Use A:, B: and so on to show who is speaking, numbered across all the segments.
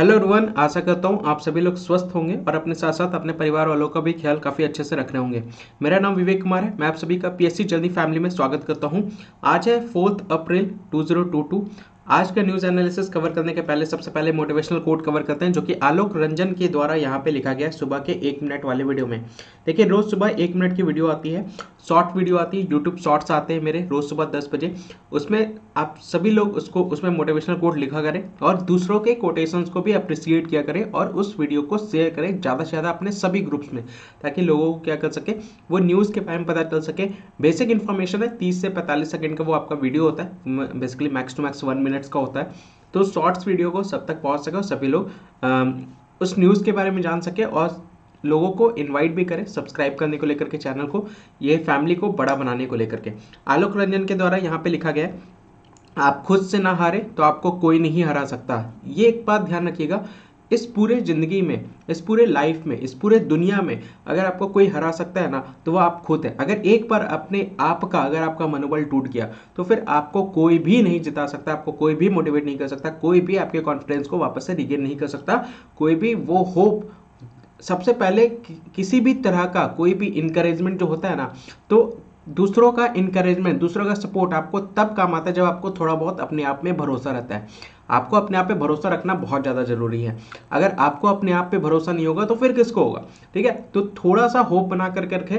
A: Hello everyone, आशा करता हूँ आप सभी लोग स्वस्थ होंगे और अपने साथ साथ अपने परिवार वालों का भी ख्याल काफ़ी अच्छे से रख रहे होंगे। मेरा नाम विवेक कुमार है। मैं आप सभी का पीएससी जर्नी फैमिली में स्वागत करता हूँ। आज है 4 अप्रैल 2022। आज का न्यूज़ एनालिसिस कवर करने के पहले सबसे पहले मोटिवेशनल कोट कवर करते हैं, जो कि आलोक रंजन के द्वारा यहाँ पे लिखा गया है सुबह के 1 मिनट वाले वीडियो में। देखिए, रोज़ सुबह 1 मिनट की वीडियो आती है, शॉर्ट वीडियो आती है, यूट्यूब शॉर्ट्स आते हैं मेरे रोज़ सुबह 10 बजे। उसमें आप सभी लोग उसमें मोटिवेशनल कोट लिखा करें और दूसरों के कोटेशंस को भी अप्रिशिएट किया करें और उस वीडियो को शेयर करें ज़्यादा से ज़्यादा अपने सभी ग्रुप्स में, ताकि लोगों को क्या कर सके, वो न्यूज़ के बारे में पता चल सके। बेसिक इन्फॉर्मेशन है, 30 से 45 सेकंड का वो आपका वीडियो होता है, basically max to max 1 minutes का होता है। तो शॉर्ट्स वीडियो को सब तक पहुँच सके और सभी लोग उस न्यूज़ के बारे में जान सके और लोगों को इनवाइट भी करें सब्सक्राइब करने को लेकर के चैनल को, ये फैमिली को बड़ा बनाने को लेकर के। आलोक रंजन के द्वारा यहाँ पे लिखा गया है, आप खुद से ना हारे तो आपको कोई नहीं हरा सकता। ये एक बात ध्यान रखिएगा, इस पूरे ज़िंदगी में, इस पूरे लाइफ में, इस पूरे दुनिया में अगर आपको कोई हरा सकता है ना, तो वो आप खुद है। अगर एक बार अपने आप का, अगर आपका मनोबल टूट गया तो फिर आपको कोई भी नहीं जिता सकता, आपको कोई भी मोटिवेट नहीं कर सकता, कोई भी आपके कॉन्फिडेंस को वापस से रिगेन नहीं कर सकता, कोई भी वो होप। सबसे पहले किसी भी तरह का कोई भी इंकरेजमेंट जो होता है ना, तो दूसरों का इंकरेजमेंट, दूसरों का सपोर्ट आपको तब काम आता है जब आपको थोड़ा बहुत अपने आप में भरोसा रहता है। आपको अपने आप पे भरोसा रखना बहुत ज़्यादा ज़रूरी है। अगर आपको अपने आप पे भरोसा नहीं होगा तो फिर किसको होगा? ठीक है, तो थोड़ा सा होप बना कर रखें।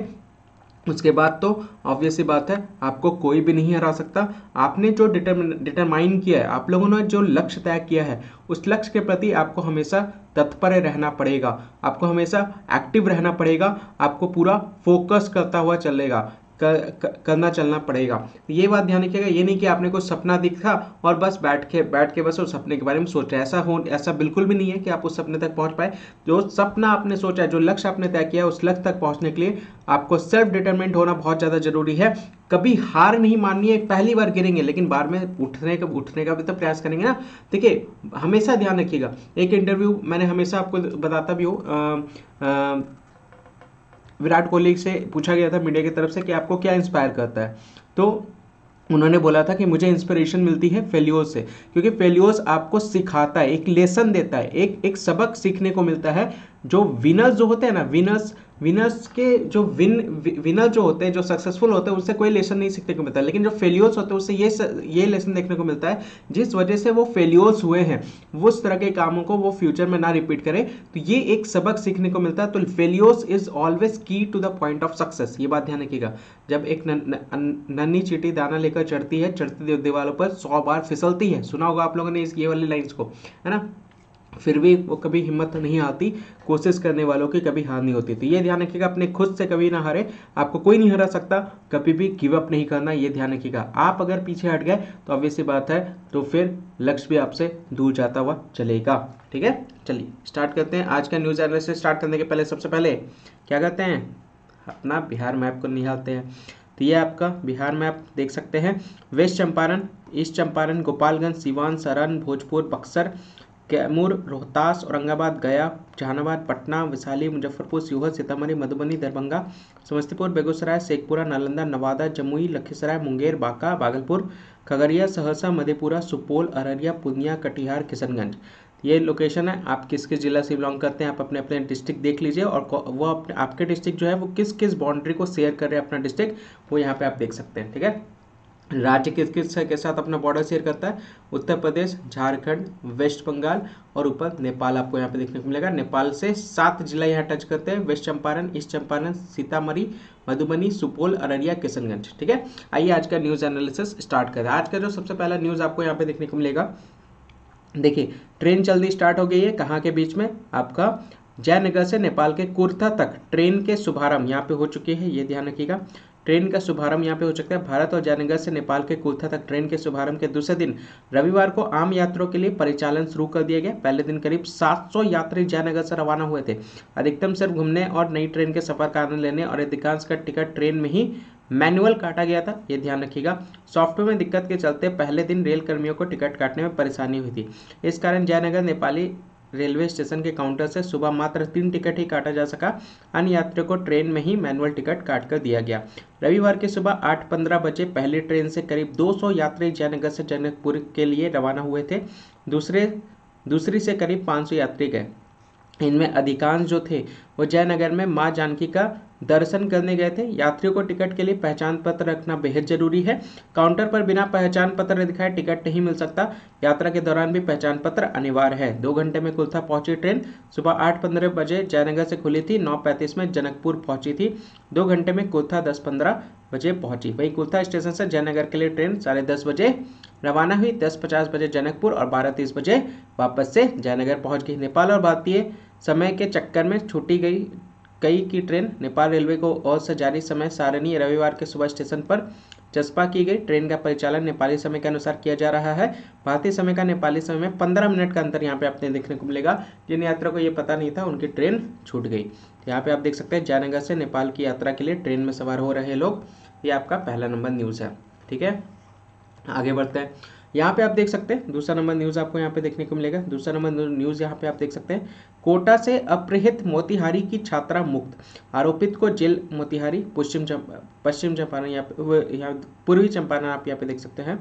A: उसके बाद तो ऑब्वियस सी बात है, आपको कोई भी नहीं हरा सकता। आपने जो डिटरमाइन किया है, आप लोगों ने जो लक्ष्य तय किया है, उस लक्ष्य के प्रति आपको हमेशा तत्पर रहना पड़ेगा, आपको हमेशा एक्टिव रहना पड़ेगा, आपको पूरा फोकस करता हुआ चलेगा, करना चलना पड़ेगा। ये बात ध्यान रखिएगा, ये नहीं कि आपने कोई सपना दिखा और बस बैठ के बस उस सपने के बारे में सोच रहे हैं। ऐसा बिल्कुल भी नहीं है कि आप उस सपने तक पहुंच पाए। जो सपना आपने सोचा है, जो लक्ष्य आपने तय किया है, उस लक्ष्य तक पहुंचने के लिए आपको सेल्फ डिटरमेंट होना बहुत ज़्यादा जरूरी है। कभी हार नहीं माननी है। पहली बार गिरेंगे लेकिन बाद में उठने का भी तो प्रयास करेंगे ना। देखिए, हमेशा ध्यान रखिएगा, एक इंटरव्यू मैंने हमेशा आपको बताता भी हूँ, विराट कोहली से पूछा गया था मीडिया की तरफ से कि आपको क्या इंस्पायर करता है, तो उन्होंने बोला था कि मुझे इंस्पिरेशन मिलती है फेल्योर्स से, क्योंकि फेल्योर्स आपको सिखाता है, एक लेसन देता है, एक सबक सीखने को मिलता है। जो विनर्स जो होते हैं ना, विनर्स के जो विनर जो होते हैं, जो सक्सेसफुल होते हैं, उससे कोई लेसन नहीं सीखने को मिलता है। लेकिन जो फेल्योर्स होते हैं उससे ये लेसन देखने को मिलता है, जिस वजह से वो फेल्योर्स हुए हैं, वो उस तरह के कामों को वो फ्यूचर में ना रिपीट करें। तो ये एक सबक सीखने को मिलता है। तो failures is always key to the point of success. ये बात ध्यान रखिएगा। जब एक नन्ही चींटी दाना लेकर चढ़ती है, चढ़ती दीवारों पर 100 बार फिसलती है, सुना होगा आप लोगों ने ये वाली लाइन्स को, है ना, फिर भी वो कभी हिम्मत नहीं आती, कोशिश करने वालों की कभी हार नहीं होती। तो ये ध्यान रखिएगा, अपने खुद से कभी ना हारे, आपको कोई नहीं हरा सकता, कभी भी गिव अप नहीं करना, ये ध्यान रखिएगा। आप अगर पीछे हट गए तो ऑब्वियस सी बात है, तो फिर लक्ष्य भी आपसे दूर जाता हुआ चलेगा। ठीक है, चलिए स्टार्ट करते हैं आज का न्यूज़ एनालिसिस। स्टार्ट करने के पहले सबसे पहले क्या करते हैं, अपना बिहार मैप को निकालते हैं। तो ये आपका बिहार मैप देख सकते हैं, वेस्ट चंपारण, ईस्ट चंपारण, गोपालगंज, सीवान, सारण, भोजपुर, बक्सर, कैमूर, रोहतास, औरंगाबाद, गया, जहानाबाद, पटना, वैशाली, मुजफ्फरपुर, शिवहर, सीतामढ़ी, मधुबनी, दरभंगा, समस्तीपुर, बेगूसराय, शेखपुरा, नालंदा, नवादा, जमुई, लखीसराय, मुंगेर, बांका, भागलपुर, खगड़िया, सहरसा, मधेपुरा, सुपौल, अररिया, पूर्णिया, कटिहार, किशनगंज। ये लोकेशन है। आप किस किस जिला से बिलोंग करते हैं, आप अपने अपने डिस्ट्रिक्ट देख लीजिए, और वो अपने आपके डिस्ट्रिक्ट जो है वो किस किस बाउंड्री को शेयर कर रहे हैं अपना डिस्ट्रिक्ट, वो यहाँ पे आप देख सकते हैं। ठीक है, राज्य किस किस के साथ अपना बॉर्डर शेयर करता है, उत्तर प्रदेश, झारखंड, वेस्ट बंगाल और ऊपर नेपाल आपको यहाँ पे देखने को मिलेगा। नेपाल से 7 जिला यहाँ टच करते हैं, वेस्ट चंपारण, ईस्ट चंपारण, सीतामढ़ी, मधुबनी, सुपौल, अररिया, किशनगंज। ठीक है, आइए आज का न्यूज़ एनालिसिस स्टार्ट करें। आज का जो सबसे पहला न्यूज़ आपको यहाँ पे देखने को मिलेगा, देखिए, ट्रेन जल्दी स्टार्ट हो गई है। कहाँ के बीच में, आपका जयनगर से नेपाल के कुर्था तक ट्रेन के शुभारंभ यहाँ पे हो चुके हैं, ये ध्यान रखिएगा। ट्रेन का शुभारंभ यहाँ पे हो चुका है। भारत और जयनगर से नेपाल के कुर्था तक ट्रेन के शुभारंभ के दूसरे दिन रविवार को आम यात्रियों के लिए परिचालन शुरू कर दिया गया। पहले दिन करीब 700 यात्री जयनगर से रवाना हुए थे। अधिकतम सिर्फ घूमने और नई ट्रेन के सफर का आनंद लेने, और अधिकांश का टिकट ट्रेन में ही मैनुअल काटा गया था, ये ध्यान रखिएगा। सॉफ्टवेयर में दिक्कत के चलते पहले दिन रेल कर्मियों को टिकट काटने में परेशानी हुई थी। इस कारण जयनगर नेपाली रेलवे स्टेशन के काउंटर से सुबह मात्र 3 टिकट ही काटा जा सका। अन्य यात्रियों को ट्रेन में ही मैनुअल टिकट काट कर दिया गया। रविवार की सुबह 8:15 बजे पहली ट्रेन से करीब 200 यात्री जयनगर से जनकपुर के लिए रवाना हुए थे। दूसरे दूसरी से करीब 500 यात्री गए। इनमें अधिकांश जो थे वो जयनगर में मां जानकी का दर्शन करने गए थे। यात्रियों को टिकट के लिए पहचान पत्र रखना बेहद जरूरी है। काउंटर पर बिना पहचान पत्र दिखाए टिकट नहीं मिल सकता। यात्रा के दौरान भी पहचान पत्र अनिवार्य है। 2 घंटे में कुल्था पहुंची ट्रेन। सुबह 8:15 बजे जयनगर से खुली थी, 9:35 में जनकपुर पहुंची थी। 2 घंटे में कुल्था 10:15 बजे पहुंची। वही कुल्था स्टेशन से जयनगर के लिए ट्रेन 10:30 बजे रवाना हुई। 10:50 बजे जनकपुर और 12:30 बजे वापस से जयनगर पहुंच गई। नेपाल और भारतीय समय के चक्कर में छूटी गई कई की ट्रेन। नेपाल रेलवे को और से जारी समय सारणी रविवार के सुबह स्टेशन पर चस्पा की गई। ट्रेन का परिचालन नेपाली समय के अनुसार किया जा रहा है। भारतीय समय का नेपाली समय में 15 मिनट का अंतर यहाँ पे आपने देखने को मिलेगा। जिन यात्रा को ये पता नहीं था उनकी ट्रेन छूट गई। यहाँ पे आप देख सकते हैं जयनगर से नेपाल की यात्रा के लिए ट्रेन में सवार हो रहे लोग। ये आपका पहला नंबर न्यूज़ है। ठीक है, आगे बढ़ते हैं। यहाँ पे आप देख सकते हैं दूसरा नंबर न्यूज़ आपको यहाँ पे देखने को मिलेगा। दूसरा नंबर न्यूज़ यहाँ पे आप देख सकते हैं, कोटा से अपहृत मोतिहारी की छात्रा मुक्त, आरोपित को जेल। मोतिहारी पश्चिम चंपारण, यहाँ पूर्वी चंपारण आप यहाँ पे देख सकते हैं।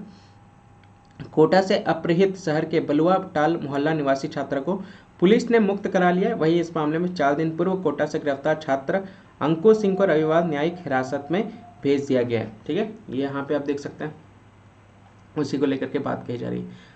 A: कोटा से अपहृत शहर के बलुआ टाल मोहल्ला निवासी छात्रा को पुलिस ने मुक्त करा लिया। वहीं इस मामले में 4 दिन पूर्व कोटा से गिरफ्तार छात्र अंकुश सिंह को रविवार न्यायिक हिरासत में भेज दिया गया है। ठीक है, ये यहाँ पे आप देख सकते हैं, उसी को लेकर के बात कही जा रही है।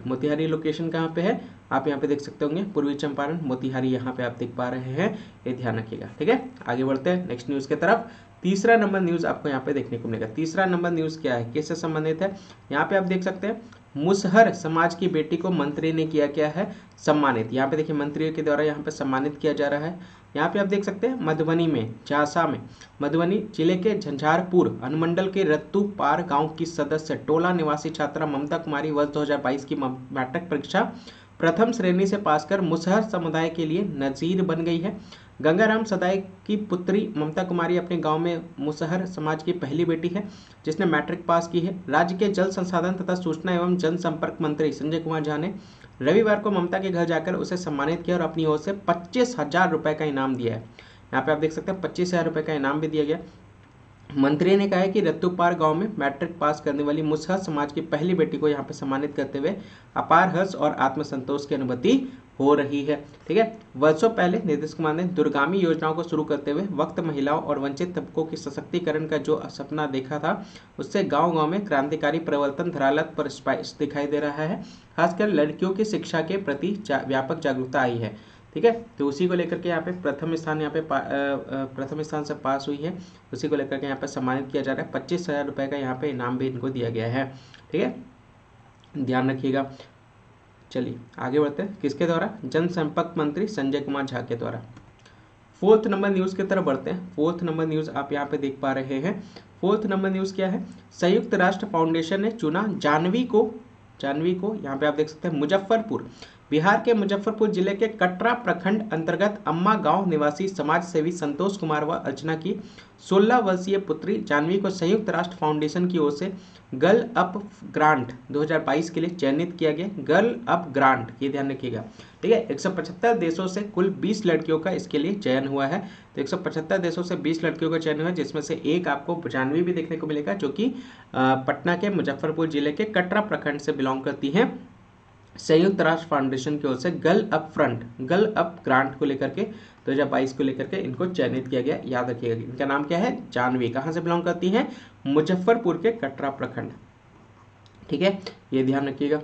A: मोतिहारी लोकेशन कहाँ पे है आप यहाँ पे देख सकते होंगे, पूर्वी चंपारण मोतिहारी यहाँ पे आप देख पा रहे हैं। ये ध्यान रखिएगा। ठीक है, आगे बढ़ते हैं नेक्स्ट न्यूज़ के तरफ। तीसरा नंबर न्यूज़ आपको यहाँ पे देखने को मिलेगा। तीसरा नंबर न्यूज़ क्या है, किससे संबंधित है, यहाँ पे आप देख सकते हैं। मुसहर समाज की बेटी को मंत्री ने किया क्या है सम्मानित। यहाँ पे देखिए मंत्री के द्वारा यहाँ पे सम्मानित किया जा रहा है। यहाँ पे आप देख सकते हैं मधुबनी में, झांसा में, मधुबनी जिले के झंझारपुर अनुमंडल के रत्तू पार गांव की सदस्य टोला निवासी छात्रा ममता कुमारी वर्ष 2022 की मैट्रिक परीक्षा प्रथम श्रेणी से पास कर मुसहर समुदाय के लिए नजीर बन गई है। गंगाराम सदाई की पुत्री ममता कुमारी अपने गांव में मुसहर समाज की पहली बेटी है जिसने मैट्रिक पास की है। राज्य के जल संसाधन तथा सूचना एवं जनसंपर्क मंत्री संजय कुमार झा ने रविवार को ममता के घर जाकर उसे सम्मानित किया और अपनी ओर से 25,000 रुपये का इनाम दिया है। यहाँ पे आप देख सकते हैं 25,000 रुपये का इनाम भी दिया गया। मंत्री ने कहा है कि रत्तूपार गांव में मैट्रिक पास करने वाली मुसहर समाज की पहली बेटी को यहाँ पे सम्मानित करते हुए अपार हर्ष और आत्मसंतोष की अनुभूति हो रही है। ठीक है, वर्षों पहले नीतीश कुमार ने दूरगामी योजनाओं को शुरू करते हुए वक्त महिलाओं और वंचित तबकों की सशक्तिकरण का जो सपना देखा था उससे गांव-गांव में क्रांतिकारी परिवर्तन धरातल पर स्पष्ट दिखाई दे रहा है। खासकर लड़कियों की शिक्षा के प्रति व्यापक जागरूकता आई है। ठीक है, तो उसी को लेकर के यहाँ पे प्रथम स्थान से पास हुई है, उसी को लेकर के यहाँ पे सम्मानित किया जा रहा है। 25,000 रुपये का यहाँ पे इनाम भी इनको दिया गया है। ठीक है, ध्यान रखिएगा। चलिए आगे बढ़ते हैं, किसके द्वारा, जनसंपर्क मंत्री संजय कुमार झा के द्वारा। फोर्थ नंबर न्यूज़ की तरफ बढ़ते हैं। फोर्थ नंबर न्यूज़ आप यहाँ पे देख पा रहे हैं। फोर्थ नंबर न्यूज़ क्या है, संयुक्त राष्ट्र फाउंडेशन ने चुना जानवी को यहाँ पे आप देख सकते हैं मुजफ्फरपुर, बिहार के मुजफ्फरपुर जिले के कटरा प्रखंड अंतर्गत अम्मा गांव निवासी समाज सेवी संतोष कुमार व अर्चना की 16 वर्षीय पुत्री जानवी को संयुक्त राष्ट्र फाउंडेशन की ओर से गर्ल अप ग्रांट 2022 के लिए चयनित किया गया। गर्ल अप ग्रांट, ये ध्यान रखिएगा। ठीक है, 175 देशों से कुल 20 लड़कियों का इसके लिए चयन हुआ है। तो 175 देशों से 20 लड़कियों का चयन हुआ है, जिसमें से एक आपको जानवी भी देखने को मिलेगा जो कि पटना के मुजफ्फरपुर जिले के कटरा प्रखंड से बिलोंग करती हैं। संयुक्त राष्ट्र फाउंडेशन की ओर से गर्ल अप ग्रांट को लेकर के 2022 को लेकर के इनको चयनित किया गया। याद रखिएगा इनका नाम क्या है, जानवी। कहाँ से बिलोंग करती हैं, मुजफ्फरपुर के कटरा प्रखंड। ठीक है, ये ध्यान रखिएगा।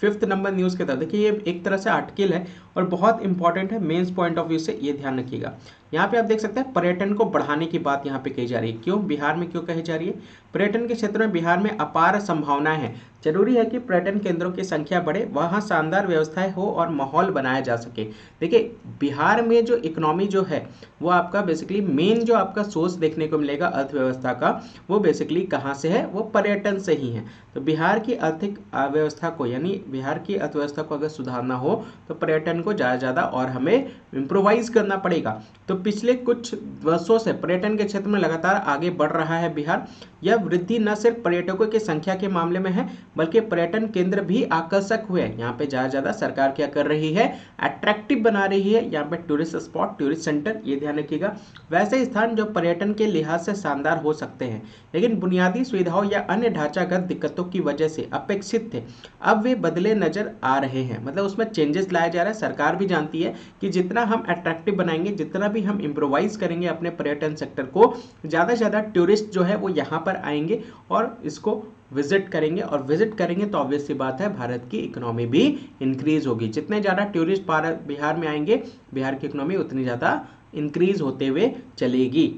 A: फिफ्थ नंबर न्यूज़ के तहत देखिए, ये एक तरह से आर्टिकल है और बहुत इंपॉर्टेंट है मेंस पॉइंट ऑफ व्यू से, ये ध्यान रखिएगा। यहाँ पे आप देख सकते हैं पर्यटन को बढ़ाने की बात यहाँ पे कही जा रही है। क्यों, बिहार में क्यों कही जा रही है, पर्यटन के क्षेत्र में बिहार में अपार संभावनाएं हैं। जरूरी है कि पर्यटन केंद्रों की संख्या बढ़े, वहाँ शानदार व्यवस्थाएं हो और माहौल बनाया जा सके। देखिए बिहार में जो इकोनॉमी जो है वो आपका बेसिकली मेन जो आपका सोर्स देखने को मिलेगा अर्थव्यवस्था का, वो बेसिकली कहाँ से है, वो पर्यटन से ही है। तो बिहार की आर्थिक व्यवस्था को, यानी बिहार की अर्थव्यवस्था को अगर सुधारना हो तो पर्यटन को ज़्यादा और हमें इम्प्रोवाइज करना पड़ेगा। तो पिछले कुछ वर्षों से पर्यटन के क्षेत्र में लगातार आगे बढ़ रहा है बिहार। यह वृद्धि न सिर्फ पर्यटकों की संख्या के मामले में है, बल्कि पर्यटन केंद्र भी आकर्षक हुए हैं। यहाँ पे ज़्यादा सरकार क्या कर रही है, अट्रैक्टिव बना रही है यहाँ पे टूरिस्ट स्पॉट, टूरिस्ट सेंटर, ये ध्यान रखिएगा। वैसे स्थान जो पर्यटन के लिहाज से शानदार हो सकते हैं, लेकिन बुनियादी सुविधाओं या अन्य ढांचागत दिक्कतों की वजह से अपेक्षित थे, अब वे बदले नजर आ रहे हैं। मतलब उसमें चेंजेस लाया जा रहा है। सरकार भी जानती है कि जितना हम अट्रैक्टिव बनाएंगे, जितना भी हम इम्प्रोवाइज करेंगे अपने पर्यटन सेक्टर को, ज़्यादा से ज़्यादा टूरिस्ट जो है वो यहाँ पर आएंगे और इसको विजिट करेंगे, और विजिट करेंगे तो ऑब्वियस सी बात है भारत की इकोनॉमी भी इंक्रीज होगी। जितने ज़्यादा टूरिस्ट बिहार में आएंगे, बिहार की इकोनॉमी उतनी ज़्यादा इंक्रीज होते हुए चलेगी।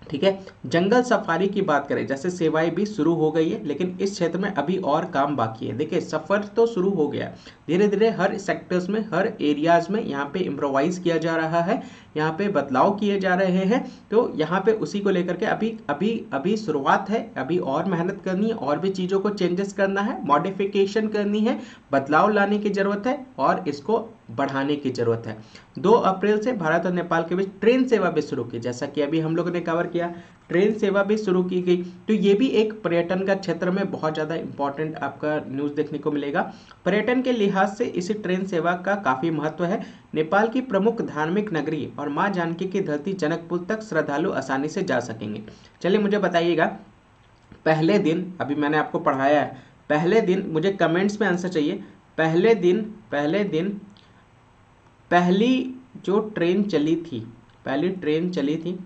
A: ठीक है, जंगल सफारी की बात करें, जैसे सेवाएं भी शुरू हो गई है, लेकिन इस क्षेत्र में अभी और काम बाकी है। देखिए, सफर तो शुरू हो गया, धीरे धीरे हर सेक्टर्स में, हर एरियाज में यहाँ पे इम्प्रोवाइज किया जा रहा है, यहाँ पे बदलाव किए जा रहे हैं। तो यहाँ पे उसी को लेकर के अभी शुरुआत है, अभी और मेहनत करनी है, और भी चीज़ों को चेंजेस करना है, मॉडिफिकेशन करनी है, बदलाव लाने की जरूरत है और इसको बढ़ाने की जरूरत है। 2 अप्रैल से भारत और नेपाल के बीच ट्रेन सेवा भी शुरू की, जैसा कि अभी हम लोगों ने कवर किया, ट्रेन सेवा भी शुरू की गई। तो ये भी एक पर्यटन का क्षेत्र में बहुत ज़्यादा इंपॉर्टेंट आपका न्यूज़ देखने को मिलेगा। पर्यटन के लिहाज से इसी ट्रेन सेवा का काफ़ी महत्व है। नेपाल की प्रमुख धार्मिक नगरी और माँ जानकी की धरती जनकपुर तक श्रद्धालु आसानी से जा सकेंगे। चलिए मुझे बताइएगा, पहले दिन, अभी मैंने आपको पढ़ाया है, पहले दिन मुझे कमेंट्स में आंसर चाहिए। पहले दिन पहली जो ट्रेन चली थी, पहली ट्रेन चली थी,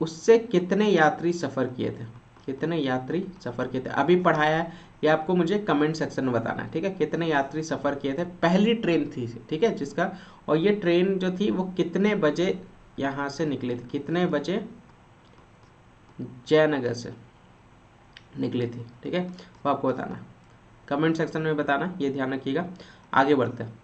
A: उससे कितने यात्री सफ़र किए थे, कितने यात्री सफ़र किए थे? अभी पढ़ाया है, ये आपको मुझे कमेंट सेक्शन में बताना है। ठीक है, कितने यात्री सफ़र किए थे? पहली ट्रेन थी, ठीक है, जिसका, और ये ट्रेन जो थी वो कितने बजे यहाँ से निकली थी, कितने बजे जयनगर से निकली थी? ठीक है, वो आपको बताना, कमेंट सेक्शन में बताना, ये ध्यान रखिएगा। आगे बढ़ते हैं।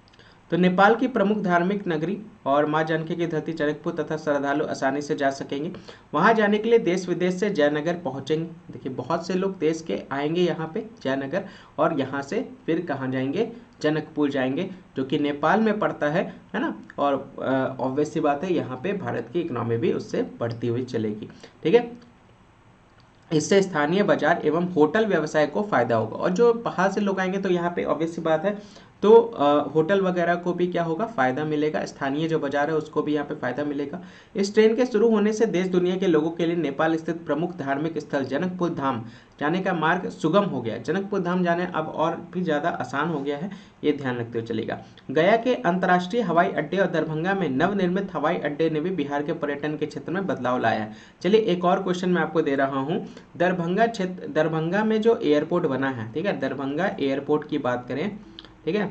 A: तो नेपाल की प्रमुख धार्मिक नगरी और माँ जानकी की धरती जनकपुर तथा श्रद्धालु आसानी से जा सकेंगे। वहाँ जाने के लिए देश विदेश से जयनगर पहुँचेंगे। देखिए, बहुत से लोग देश के आएंगे यहाँ पे जयनगर, और यहाँ से फिर कहाँ जाएंगे, जनकपुर जाएंगे, जो कि नेपाल में पड़ता है ना। और ऑब्वियस सी बात है, यहाँ पे भारत की इकोनॉमी भी उससे बढ़ती हुई चलेगी। ठीक है, इससे स्थानीय बाजार एवं होटल व्यवसाय को फायदा होगा। और जो बाहर से लोग आएंगे तो यहाँ पे ऑब्वियस सी बात है, तो होटल वगैरह को भी क्या होगा, फायदा मिलेगा, स्थानीय जो बाजार है उसको भी यहाँ पे फायदा मिलेगा। इस ट्रेन के शुरू होने से देश दुनिया के लोगों के लिए नेपाल स्थित प्रमुख धार्मिक स्थल जनकपुर धाम जाने का मार्ग सुगम हो गया। जनकपुर धाम जाने अब और भी ज़्यादा आसान हो गया है, ये ध्यान रखते हुए चलेगा। गया के अंतर्राष्ट्रीय हवाई अड्डे और दरभंगा में नवनिर्मित हवाई अड्डे ने भी बिहार के पर्यटन के क्षेत्र में बदलाव लाया है। चलिए एक और क्वेश्चन मैं आपको दे रहा हूँ। दरभंगा में जो एयरपोर्ट बना है, ठीक है, दरभंगा एयरपोर्ट की बात करें, ठीक है,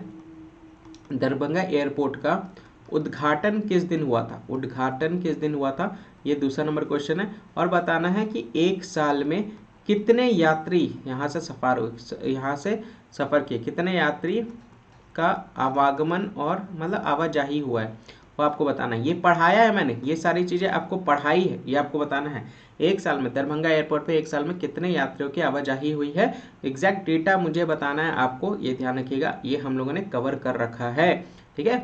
A: दरभंगा एयरपोर्ट का उद्घाटन किस दिन हुआ था? उद्घाटन किस दिन हुआ था, ये दूसरा नंबर क्वेश्चन है। और बताना है कि एक साल में कितने यात्री यहाँ से सफ़र किए, कितने यात्री का आवागमन और मतलब आवाजाही हुआ है, वो आपको बताना है। ये पढ़ाया है मैंने, ये सारी चीज़ें आपको पढ़ाई है, ये आपको बताना है। एक साल में दरभंगा एयरपोर्ट पे एक साल में कितने यात्रियों की आवाजाही हुई है, एग्जैक्ट डेटा मुझे बताना है आपको, ये ध्यान रखिएगा, ये हम लोगों ने कवर कर रखा है। ठीक है,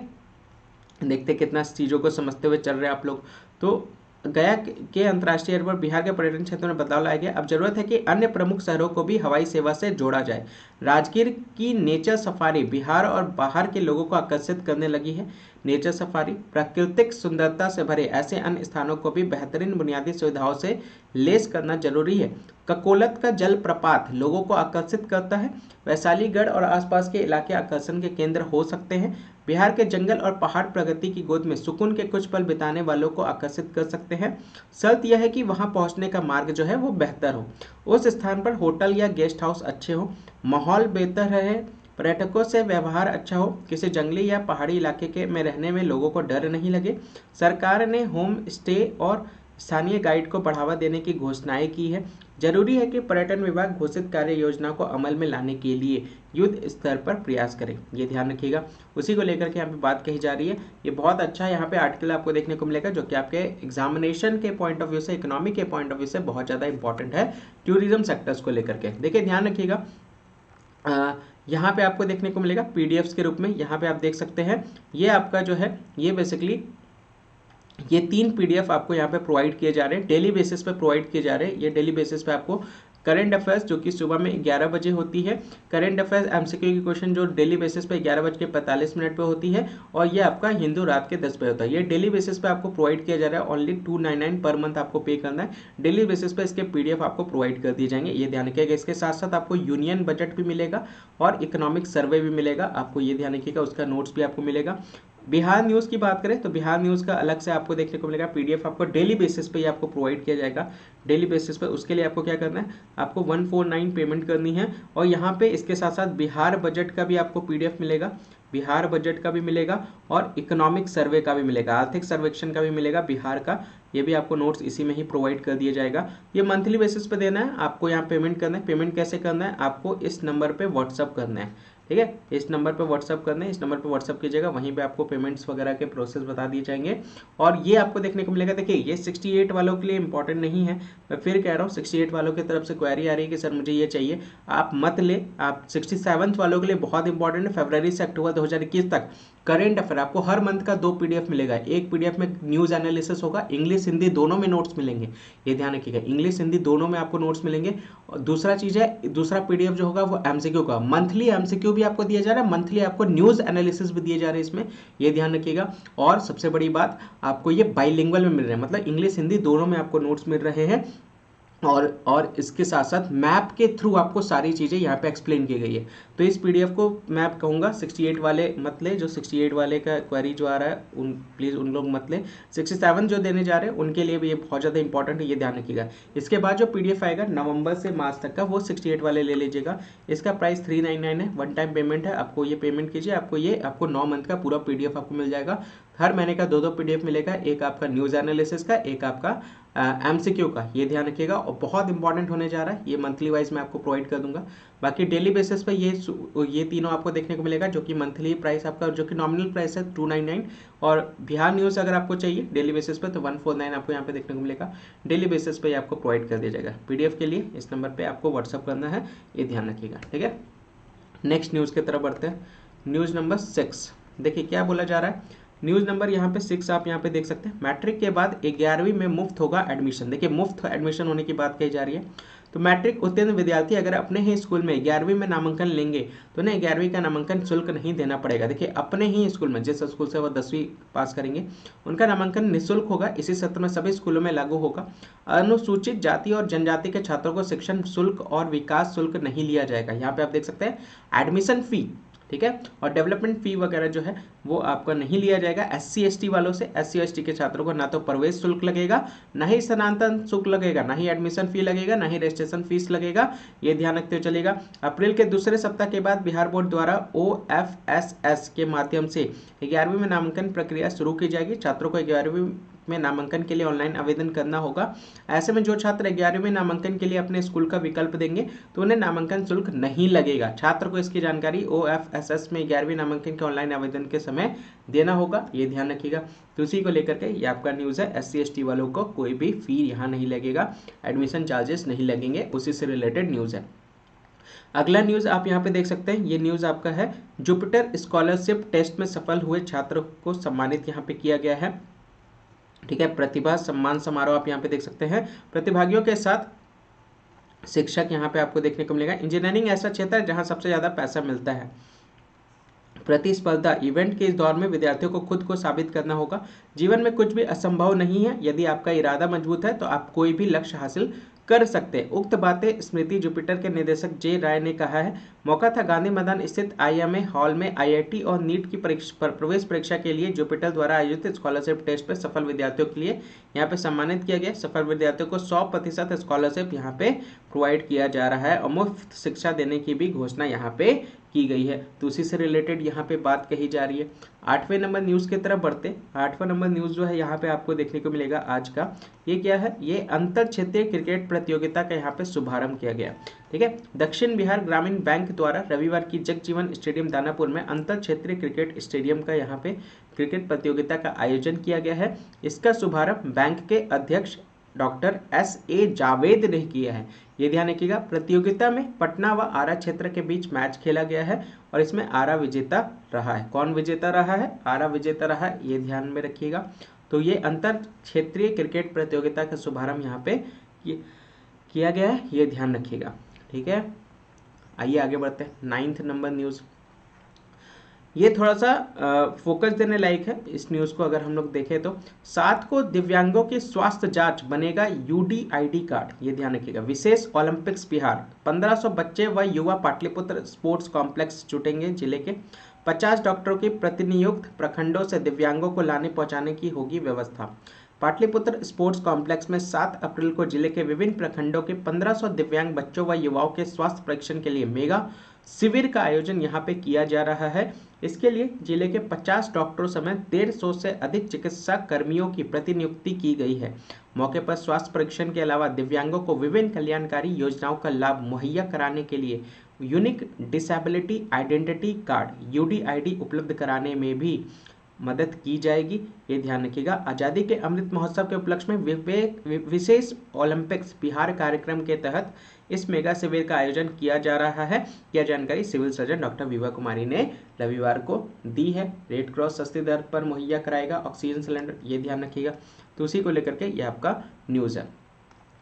A: देखते कितना चीज़ों को समझते हुए चल रहे हैं आप लोग। तो गया के अंतर्राष्ट्रीय एयरपोर्ट बिहार के पर्यटन क्षेत्र में बदलाव लाया गया। अब जरूरत है कि अन्य प्रमुख शहरों को भी हवाई सेवा से जोड़ा जाए। राजगीर की नेचर सफारी बिहार और बाहर के लोगों को आकर्षित करने लगी है। नेचर सफारी प्राकृतिक सुंदरता से भरे ऐसे अन्य स्थानों को भी बेहतरीन बुनियादी सुविधाओं से लेस करना जरूरी है। ककोलत का जलप्रपात लोगों को आकर्षित करता है। वैशालीगढ़ और आसपास के इलाके आकर्षण के केंद्र हो सकते हैं। बिहार के जंगल और पहाड़ प्रगति की गोद में सुकून के कुछ पल बिताने वालों को आकर्षित कर सकते हैं। शर्त यह है कि वहां पहुंचने का मार्ग जो है वो बेहतर हो, उस स्थान पर होटल या गेस्ट हाउस अच्छे हो, माहौल बेहतर रहे, पर्यटकों से व्यवहार अच्छा हो, किसी जंगली या पहाड़ी इलाके में रहने में लोगों को डर नहीं लगे। सरकार ने होम स्टे और स्थानीय गाइड को बढ़ावा देने की घोषणाएं की है। जरूरी है कि पर्यटन विभाग घोषित कार्य योजना को अमल में लाने के लिए युद्ध स्तर पर प्रयास करें, ये ध्यान रखिएगा। उसी को लेकर के यहाँ पे बात कही जा रही है। ये बहुत अच्छा यहाँ पे आर्टिकल आपको देखने को मिलेगा, जो कि आपके एग्जामिनेशन के पॉइंट ऑफ व्यू से, इकोनॉमी के पॉइंट ऑफ व्यू से बहुत ज़्यादा इंपॉर्टेंट है टूरिज्म सेक्टर्स को लेकर के। देखिए ध्यान रखिएगा, यहाँ पे आपको देखने को मिलेगा पीडीएफ्स के रूप में, यहाँ पे आप देख सकते हैं। ये आपका जो है ये बेसिकली ये 3 पीडीएफ आपको यहाँ पे प्रोवाइड किए जा रहे हैं, डेली बेसिस पे प्रोवाइड किए जा रहे हैं। ये डेली बेसिस पे आपको करंट अफेयर्स जो कि सुबह में 11 बजे होती है, करंट अफेयर्स एमसीक्यू की क्वेश्चन जो डेली बेसिस पे 11:45 पे होती है, और ये आपका हिंदू रात के 10 बजे होता है। ये डेली बेसिस पे आपको प्रोवाइड किया जा रहा है, ओनली 299 पर मंथ आपको पे करना है। डेली बेसिस पे इसके पीडीएफ आपको प्रोवाइड कर दिए जाएंगे, ये ध्यान रखिएगा। इसके साथ साथ आपको यूनियन बजट भी मिलेगा और इकोनॉमिक सर्वे भी मिलेगा, आपको ये ध्यान रखिएगा। उसका नोट्स भी आपको मिलेगा। बिहार न्यूज़ की बात करें तो बिहार न्यूज़ का अलग से आपको देखने को मिलेगा, पीडीएफ आपको डेली बेसिस पे ही आपको प्रोवाइड किया जाएगा, डेली बेसिस पे। उसके लिए आपको क्या करना है, आपको 149 पेमेंट करनी है। और यहाँ पे इसके साथ साथ बिहार बजट का भी आपको पीडीएफ मिलेगा, बिहार बजट का भी मिलेगा और इकोनॉमिक सर्वे का भी मिलेगा, आर्थिक सर्वेक्षण का भी मिलेगा बिहार का। ये भी आपको नोट्स इसी में ही प्रोवाइड कर दिया जाएगा। ये मंथली बेसिस पे देना है आपको, यहाँ पेमेंट करना है। पेमेंट कैसे करना है, आपको इस नंबर पे व्हाट्सअप करना है, ठीक है। इस नंबर पे व्हाट्सअप करना है, इस नंबर पे व्हाट्सअप कीजिएगा, वहीं पे आपको पेमेंट्स वगैरह के प्रोसेस बता दिए जाएंगे। और ये आपको देखने को मिलेगा। देखिए ये 68 वालों के लिए इंपॉर्टेंट नहीं है, मैं फिर कह रहा हूँ 68 वालों की तरफ से क्वेरी आ रही है कि सर मुझे ये चाहिए, आप मत ले। आप 67 वालों के लिए बहुत इंपॉर्टेंट है, फरवरी से अक्टूबर 2021 तक करेंट अफेयर आपको हर मंथ का 2 पीडीएफ मिलेगा। एक पीडीएफ में न्यूज़ एनालिसिस होगा, इंग्लिश हिंदी दोनों में नोट्स मिलेंगे, ये ध्यान रखिएगा, इंग्लिश हिंदी दोनों में आपको नोट्स मिलेंगे। और दूसरा चीज़ है, दूसरा पीडीएफ जो होगा वो एमसीक्यू का, मंथली एमसीक्यू भी आपको दिया जा रहा है, मंथली आपको न्यूज़ एनालिसिस भी दिए जा रहे हैं इसमें, ये ध्यान रखिएगा। और सबसे बड़ी बात, आपको ये बाइलिंगुअल में मिल रहे हैं, मतलब इंग्लिश हिंदी दोनों में आपको नोट्स मिल रहे हैं। और इसके साथ साथ मैप के थ्रू आपको सारी चीज़ें यहाँ पे एक्सप्लेन की गई है। तो इस पीडीएफ को मैं कहूँगा 68 वाले मत ले, जो 68 वाले का क्वेरी जो आ रहा है उन प्लीज़ उन लोग मत ले। 67 जो देने जा रहे हैं उनके लिए भी ये बहुत ज़्यादा इंपॉर्टेंट है, ये ध्यान रखिएगा। इसके बाद जो पीडीएफ आएगा नवंबर से मार्च तक का, वो 68 वाले ले लीजिएगा। इसका प्राइस 399 है, वन टाइम पेमेंट है, आपको ये पेमेंट कीजिए, आपको 9 मंथ का पूरा पीडीएफ आपको मिल जाएगा। हर महीने का 2 पीडीएफ मिलेगा, एक आपका न्यूज़ एनालिसिस का, एक आपका एमसीक्यू का, ये ध्यान रखिएगा। और बहुत इंपॉर्टेंट होने जा रहा है, ये मंथली वाइज मैं आपको प्रोवाइड कर दूंगा। बाकी डेली बेसिस पे ये तीनों आपको देखने को मिलेगा, जो कि मंथली प्राइस आपका, जो कि नॉमिनल प्राइस है 299। और बिहार न्यूज़ अगर आपको चाहिए डेली बेसिस पे तो 149 आपको यहाँ पे देखने को मिलेगा, डेली बेसिस पे आपको प्रोवाइड कर दिया जाएगा। पीडीएफ के लिए इस नंबर पर आपको व्हाट्सअप करना है, ये ध्यान रखिएगा, ठीक है। नेक्स्ट न्यूज़ की तरफ बढ़ते हैं। न्यूज़ नंबर 6, देखिए क्या बोला जा रहा है। न्यूज़ नंबर यहाँ पे 6 आप यहाँ पे देख सकते हैं, मैट्रिक के बाद 11वीं में मुफ्त होगा एडमिशन। देखिए मुफ्त एडमिशन होने की बात कही जा रही है। तो मैट्रिक उत्तीर्ण विद्यार्थी अगर अपने ही स्कूल में 11वीं में नामांकन लेंगे तो उन्हें 11वीं का नामांकन शुल्क नहीं देना पड़ेगा। देखिए अपने ही स्कूल में, जिस स्कूल से वो 10वीं पास करेंगे उनका नामांकन निःशुल्क होगा, इसी सत्र में सभी स्कूलों में लागू होगा। अनुसूचित जाति और जनजाति के छात्रों को शिक्षण शुल्क और विकास शुल्क नहीं लिया जाएगा। यहाँ पे आप देख सकते हैं एडमिशन फी, ठीक है, और डेवलपमेंट फी वगैरह जो है वो आपका नहीं लिया जाएगा। SC ST वालों से, SC ST के छात्रों को ना तो प्रवेश शुल्क लगेगा, ना ही स्थानांतरण शुल्क लगेगा, ना ही एडमिशन फी लगेगा, ना ही रजिस्ट्रेशन फीस लगेगा, ये ध्यान रखते हुए चलेगा। अप्रैल के दूसरे सप्ताह के बाद बिहार बोर्ड द्वारा OFSS के माध्यम से 11वीं में नामांकन प्रक्रिया शुरू की जाएगी। छात्रों को 11वीं में नामांकन के लिए ऑनलाइन आवेदन करना होगा। ऐसे में जो छात्र 11वीं में नामांकन के लिए अपने स्कूल का विकल्प देंगे तो उन्हें नामांकन शुल्क नहीं लगेगा। छात्र को इसकी जानकारी OFSS में 11वीं नामांकन के ऑनलाइन आवेदन के समय देना होगा, ये ध्यान रखिएगा। तो उसी को लेकर के ये आपका न्यूज़ है। SC ST वालों को कोई भी फी यहाँ नहीं लगेगा, एडमिशन चार्जेस नहीं लगेंगे, उसी से रिलेटेड न्यूज़ है। अगला न्यूज़ आप यहाँ पे देख सकते हैं, ये न्यूज़ आपका है जुपिटर स्कॉलरशिप टेस्ट में सफल हुए छात्र को सम्मानित यहाँ पे किया गया है, ठीक है। प्रतिभा सम्मान समारोह आप यहाँ पे देख सकते हैं। प्रतिभागियों के साथ शिक्षक यहाँ पे आपको देखने को मिलेगा। इंजीनियरिंग ऐसा क्षेत्र है जहाँ सबसे ज़्यादा पैसा मिलता है। प्रतिस्पर्धा इवेंट के इस दौर में विद्यार्थियों को खुद को साबित करना होगा। जीवन में कुछ भी असंभव नहीं है, यदि आपका इरादा मजबूत है तो आप कोई भी लक्ष्य हासिल कर सकते हैं। उक्त बातें स्मृति जुपिटर के निदेशक जे राय ने कहा है। मौका था गांधी मैदान स्थित IMA हॉल में IIT और नीट की प्रवेश परीक्षा के लिए जुपिटर द्वारा आयोजित स्कॉलरशिप टेस्ट पर सफल विद्यार्थियों के लिए यहाँ पे सम्मानित किया गया। सफल विद्यार्थियों को 100% स्कॉलरशिप यहाँ पे प्रोवाइड किया जा रहा है और मुफ्त शिक्षा देने की भी घोषणा यहाँ पे की गई है। तो उसी से रिलेटेड यहाँ पे बात कही जा रही है। 8वें नंबर न्यूज़ की तरफ बढ़ते। 8वां नंबर न्यूज़ जो है यहाँ पे आपको देखने को मिलेगा आज का, ये क्या है, ये अंतर क्षेत्रीय क्रिकेट प्रतियोगिता का यहाँ पे शुभारंभ किया गया, ठीक है। दक्षिण बिहार ग्रामीण बैंक द्वारा रविवार की जगजीवन स्टेडियम दानापुर में अंतर क्षेत्रीय क्रिकेट स्टेडियम का यहाँ पे क्रिकेट प्रतियोगिता का आयोजन किया गया है। इसका शुभारंभ बैंक के अध्यक्ष डॉक्टर SA जावेद ने किया है, ये ध्यान रखिएगा। प्रतियोगिता में पटना व आरा क्षेत्र के बीच मैच खेला गया है और इसमें आरा विजेता रहा है। कौन विजेता रहा है? आरा विजेता रहा है, ये ध्यान में रखिएगा। तो ये अंतर क्षेत्रीय क्रिकेट प्रतियोगिता का शुभारंभ यहाँ पे किया गया है, ये ध्यान रखिएगा। ठीक है, आइए आगे बढ़ते हैं। 9th नंबर न्यूज़, ये थोड़ा सा फोकस देने लायक है इस न्यूज़ को। अगर हम लोग देखें तो 7 को दिव्यांगों की स्वास्थ्य जांच बनेगा यूडीआईडी कार्ड, ये ध्यान रखिएगा। विशेष ओलंपिक्स बिहार, 1500 बच्चे व युवा पाटलिपुत्र स्पोर्ट्स कॉम्प्लेक्स जुटेंगे। जिले के 50 डॉक्टरों की प्रतिनियुक्त प्रखंडों से दिव्यांगों को लाने पहुंचाने की होगी व्यवस्था। पाटलिपुत्र स्पोर्ट्स कॉम्प्लेक्स में 7 अप्रैल को जिले के विभिन्न प्रखंडों के 1500 दिव्यांग बच्चों व युवाओं के स्वास्थ्य परीक्षण के लिए मेगा शिविर का आयोजन यहाँ पे किया जा रहा है। इसके लिए जिले के 50 डॉक्टरों समेत 150 से अधिक चिकित्सा कर्मियों की प्रतिनियुक्ति की गई है। मौके पर स्वास्थ्य परीक्षण के अलावा दिव्यांगों को विभिन्न कल्याणकारी योजनाओं का लाभ मुहैया कराने के लिए unique disability identity card UDID उपलब्ध कराने में भी मदद की जाएगी, ये ध्यान रखिएगा। आज़ादी के अमृत महोत्सव के उपलक्ष्य में विशेष ओलंपिक्स बिहार कार्यक्रम के तहत इस मेगा शिविर का आयोजन किया जा रहा है। यह जानकारी civil surgeon doctor Vibha Kumari ने रविवार को दी है। रेड क्रॉस सस्ती दर पर मुहैया कराएगा ऑक्सीजन सिलेंडर, ये ध्यान रखिएगा। तो उसी को लेकर के यह आपका न्यूज़ है।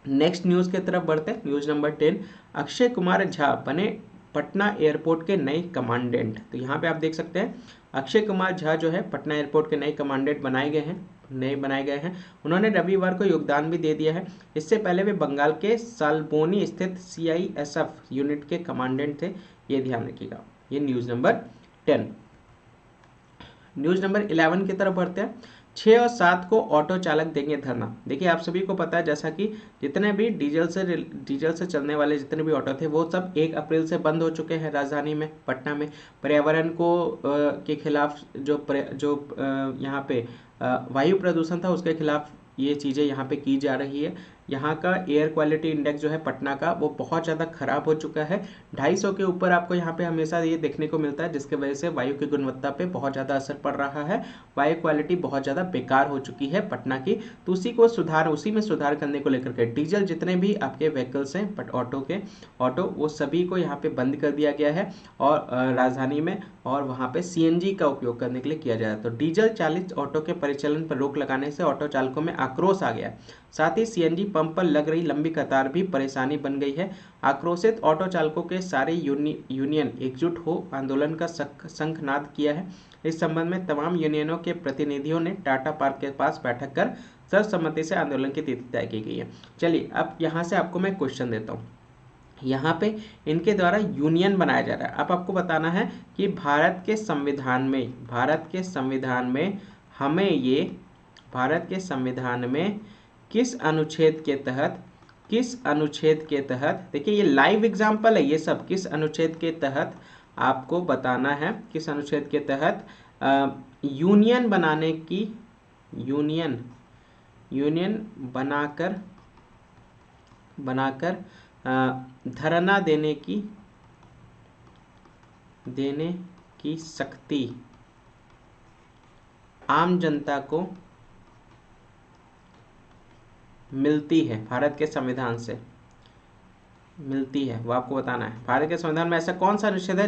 A: नेक्स्ट न्यूज़ की तरफ बढ़ते हैं। न्यूज़ नंबर 10, अक्षय कुमार झा बने पटना एयरपोर्ट के नए कमांडेंट। तो यहाँ पे आप देख सकते हैं अक्षय कुमार झा जो है पटना एयरपोर्ट के नए कमांडेंट बनाए गए हैं। उन्होंने रविवार को योगदान भी दे दिया है। इससे पहले वे बंगाल के सालबोनी स्थित CISF यूनिट के कमांडेंट थे, ये ध्यान रखिएगा। ये न्यूज़ नंबर 10। न्यूज़ नंबर 11 की तरफ बढ़ते हैं। 6 और 7 को ऑटो चालक देंगे धरना। देखिए आप सभी को पता है जैसा कि जितने भी डीजल से चलने वाले जितने भी ऑटो थे वो सब 1 अप्रैल से बंद हो चुके हैं राजधानी में पटना में। पर्यावरण को के खिलाफ जो यहाँ पे वायु प्रदूषण था उसके खिलाफ ये चीज़ें यहाँ पे की जा रही है। यहाँ का एयर क्वालिटी इंडेक्स जो है पटना का वो बहुत ज़्यादा खराब हो चुका है। 250 के ऊपर आपको यहाँ पे हमेशा ये देखने को मिलता है, जिसके वजह से वायु की गुणवत्ता पे बहुत ज़्यादा असर पड़ रहा है। वायु क्वालिटी बहुत ज़्यादा बेकार हो चुकी है पटना की। तो उसी में सुधार करने को लेकर के डीजल जितने भी आपके व्हीकल्स हैं बट ऑटो वो सभी को यहाँ पे बंद कर दिया गया है और राजधानी में और वहाँ पे CNG का उपयोग करने के लिए किया जाए। तो डीजल चालित ऑटो के परिचालन पर रोक लगाने से ऑटो चालकों में आक्रोश आ गया। साथ ही CNG पंप पर लग रही लंबी कतार भी परेशानी बन गई है। आक्रोशित ऑटो चालकों के सारे यूनियन एकजुट हो आंदोलन का शंखनाद किया है। इस संबंध में तमाम यूनियनों के प्रतिनिधियों ने टाटा पार्क के पास बैठक कर सर्वसम्मति से आंदोलन की तिथि तय की गई है। चलिए अब यहाँ से आपको मैं क्वेश्चन देता हूँ। यहाँ पे इनके द्वारा यूनियन बनाया जा रहा है। अब आपको बताना है कि भारत के संविधान में किस अनुच्छेद के तहत देखिए ये लाइव एग्जाम्पल है, ये सब किस अनुच्छेद के तहत आपको बताना है, किस अनुच्छेद के तहत यूनियन बनाकर धरना देने की शक्ति आम जनता को मिलती है, भारत के संविधान से मिलती है, वो आपको बताना है। भारत के संविधान में ऐसा कौन सा अनुच्छेद है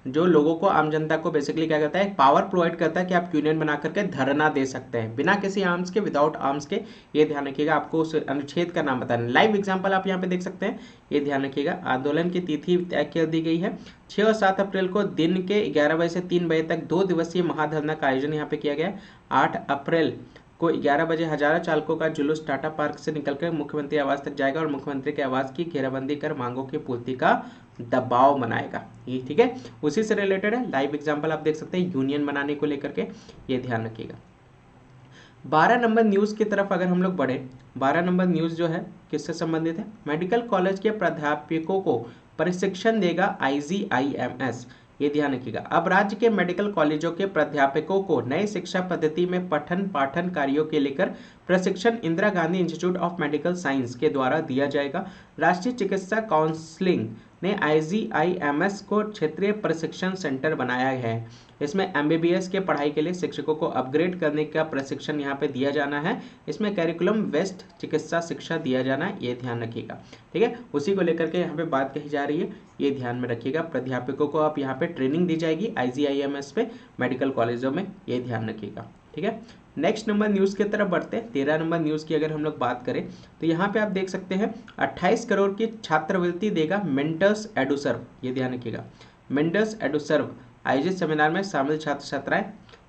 A: जो लोगों को आम जनता को बेसिकली क्या करता है, पावर प्रोवाइड करता है कि आप यूनियन बना करके धरना दे सकते हैं बिना किसी आर्म्स के, विदाउट आर्म्स के। ये ध्यान रखिएगा, आपको उस अनुच्छेद का नाम बताना है। लाइव एग्जांपल आप यहाँ पे देख सकते हैं, ये ध्यान रखिएगा। आंदोलन की तिथि तय कर दी गई है 6 और 7 अप्रैल को दिन के 11 बजे से 3 बजे तक 2 दिवसीय महाधरना का आयोजन यहाँ पे किया गया। 8 अप्रैल को 11 बजे हजारों चालकों का जुलूस टाटा पार्क से निकलकर मुख्यमंत्री आवास तक जाएगा और मुख्यमंत्री के आवास की घेराबंदी कर मांगों की पूर्ति का दबाव बनाएगा। ये ठीक है, उसी से रिलेटेड है। लाइव एग्जांपल आप देख सकते हैं यूनियन बनाने को लेकर के, ये ध्यान रखिएगा। 12 नंबर न्यूज़ की तरफ अगर हम लोग बढ़े, 12 नंबर न्यूज़ जो है किससे संबंधित है, मेडिकल कॉलेज के प्राध्यापकों को प्रशिक्षण देगा IGIMS, ये ध्यान रखिएगा। अब राज्य के मेडिकल कॉलेजों के प्राध्यापकों को नए शिक्षा पद्धति में पठन पाठन कार्यों के लेकर प्रशिक्षण Indira Gandhi institute of medical science के द्वारा दिया जाएगा। राष्ट्रीय चिकित्सा काउंसिल ने IGIMS को क्षेत्रीय प्रशिक्षण सेंटर बनाया है। इसमें MBBS के पढ़ाई के लिए शिक्षकों को अपग्रेड करने का प्रशिक्षण यहाँ पे दिया जाना है। इसमें कैरिकुलम वेस्ट चिकित्सा शिक्षा दिया जाना है, ये ध्यान रखिएगा। ठीक है, उसी को लेकर के यहाँ पे बात कही जा रही है, ये ध्यान में रखिएगा। प्राध्यापकों को आप यहाँ पे ट्रेनिंग दी जाएगी IGIMS पे मेडिकल कॉलेजों में, ये ध्यान रखिएगा। ठीक है। ठीक है। नेक्स्ट नंबर न्यूज़ की तरफ बढ़ते हैं। 13 नंबर न्यूज़ की अगर हम लोग बात करें तो यहाँ पे आप देख सकते हैं 28 करोड़ की छात्रवृत्ति देगा मेंटर्स एडुसर्व, ये ध्यान रखिएगा। मेंटर्स एडुसर्व आयोजित सेमिनार में शामिल छात्र छात्राएं,